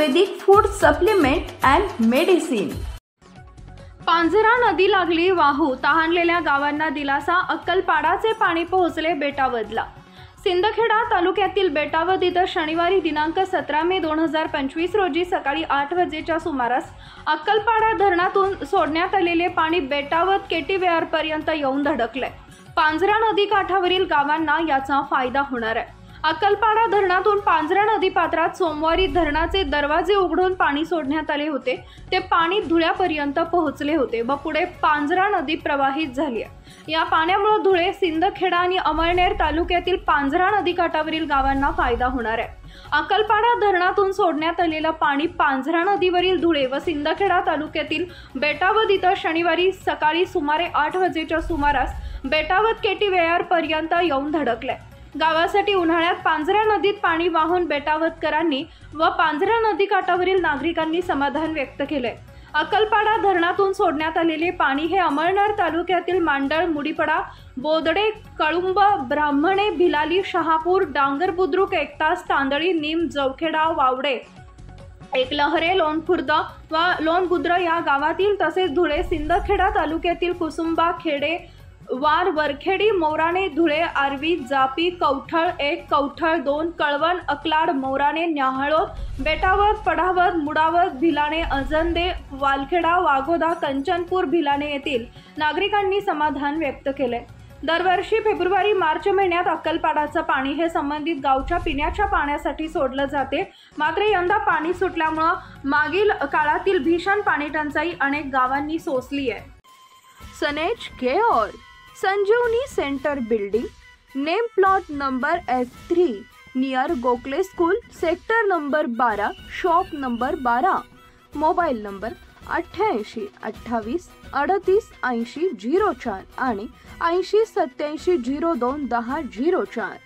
Ayurvedic food supplement and medicine. Panjhra नदी लागली वाहू, तहानलेल्या गावांना दिलासा, अक्कलपाडाचे पाणी पोहोचले बेटावदला। सिंदखेडा तालुक्यातील बेटावद इथं शनिवारी दिनांक 17 मे 2025 रोजी सकाळी 8 वाजेच्या सुमारास अक्कलपाडा धरणातून सोडण्यात आलेले पाणी बेटावद केटीवेआर पर्यंत येऊन धडकले। पांझरा नदी काठावरील गावांना याचा फायदा होणार आहे। अक्कलपाडा धरणातून पांझरा नदी पात्रात सोमवारी धरणाचे दरवाजे उघडून पाणी सोडण्यात आले होते। ते पाणी धुळ्यापर्यंत पोहोचले होते व पुढे पांझरा नदी प्रवाहित झाली आहे। या पाण्यामुळे धुळे, सिंदखेडा आणि अमळनेर तालुक्यातील पांझरा नदी काठावरील गावांना फायदा होणार आहे। अक्कलपाडा धरणातून सोडण्यात आलेलं पाणी पांझरा नदीवरील धुळे व सिंदखेडा तालुक्यातील बेटावद इथं शनिवारी सकाळी सुमारे 8 वाजेच्या सुमारास बेटावद केटीवेआर पर्यंत येऊन धडकले। गावासाठी उन्हाळ्यात पांझरा नदीत पाणी वाहून बेटावदकरांनी व पांझरा नदी काठावरील नागरिकांनी समाधान व्यक्त केले। अक्कलपाडा धरणातून सोडण्यात आलेले पाणी हे अमळनेर तालुक्यातील मांडळ, मुडीपडा, बोदडे, कळुंब, ब्राह्मणे, भिलाली, शहापूर, डांगर बुद्रुक, एकतास, तांदळी, नीम, जवखेडा, वावडे, एकलहरे, लोणखुर्द व लोणबुद्र या गावातील तसेच धुळे, सिंदखेडा तालुक्यातील कुसुंबा, खेडे, वार, वरखेडी, मोराणे, धुळे, आर्वी, जापी, कवठळ 1, कवठळ 2, कळवण, अकलाड, मोराणे, न्याहाळोद, बेटावद, पढावद, मुडावद, भिलाणे, अजंदे, वालखेडा, वाघोदा, कंचनपूर, भिलाणे येथील नागरिकांनी समाधान व्यक्त केले। दरवर्षी फेब्रुवारी-मार्च महिन्यात अक्कलपाडाचं पाणी हे संबंधित गावच्या पिण्याच्या पाण्यासाठी सोडलं जाते। मात्र यंदा पाणी सुटल्यामुळे मागील काळातील भीषण पाणी टंचाई अनेक गावांनी सोसली आहे। सनेज care, Sanjeevani centre building, name plot number F3 near Gokhale school, sector number 12, shop number 12, mobile number 88 28 38 80 04 आणि 80 87 02 10 04।